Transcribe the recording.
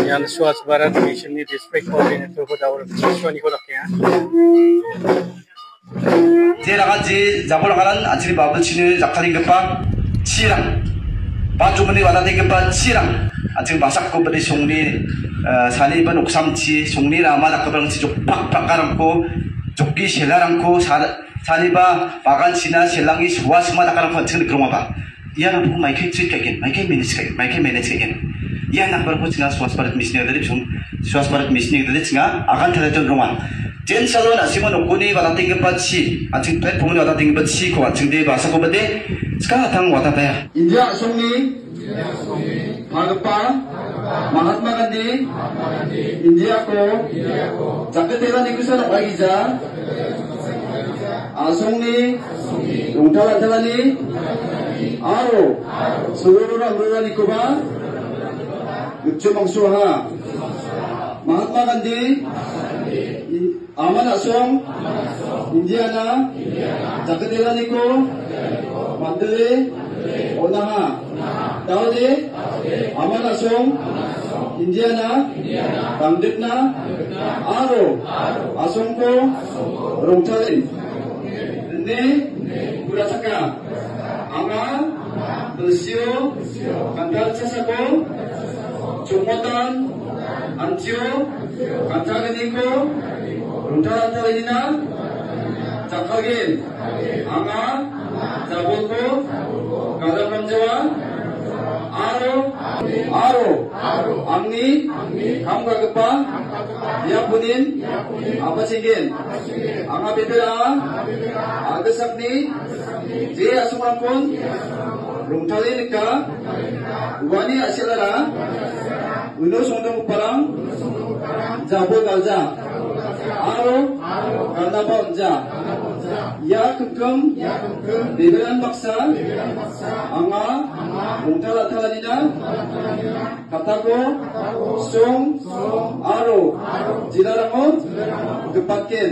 Yan Swachh Bharat Mission ni District Coordinator ko daw Swani ko lakya. 제라가지 자보라가란 아치리 바블치는 작가린 것바 치랑 바주머니 와다된 것바 치랑 아침 바삭고 버리 송리 사니번 옥삼치 송리나 마다커방치 족팍팍 가랑고 족기 셀라랑고 사니바 바간치나 셀랑이 수와스마다 가랑고 지금 그런 거봐 이하나 보고 마이크 트릭하긴 마이크 매니지하긴 이하나 보고 지나 수와스바르트 미신이들이 좀 수와스바르트 미신이들이 지나 아간타를 좀 그런 젠 살론 아시면 오고니 와다된 것바 치 아침 플랫폼에 와다된 것바 치고 아침 데 바삭고 버리 스카탕 와다다야 인디아 송리 Bhagapa Mahatma Gandhi India ko Jakatela Nikusan Bagija Asongni Rungtala Talani Aro Surura Mura Nikuba Yukchumang Suha Mahatma Gandhi Aman Asong Indiana Jakatela Niku Mandale Onaha Daude Aman Asong Indiana Bangditna Aro Asongko Rongtalin Nene Kurataka Anga Bersio Kantar Sasako Cumotan Antio Kantaganiko Rongtalantalina Jakagin Anga Jabolko Kadamamjawa Aro Angni Kamgagapa Yapunin Apasingin Anga Bibira Agasakni Je Asumapun Rungtalinika Wani Asilara Uno Sondong Parang Jabol Galja Aro Karnapa Unja Ya Kengkem Bibiran Baksa Anga Rungtalatalina Katako Song Aro Jilarangot Gepakin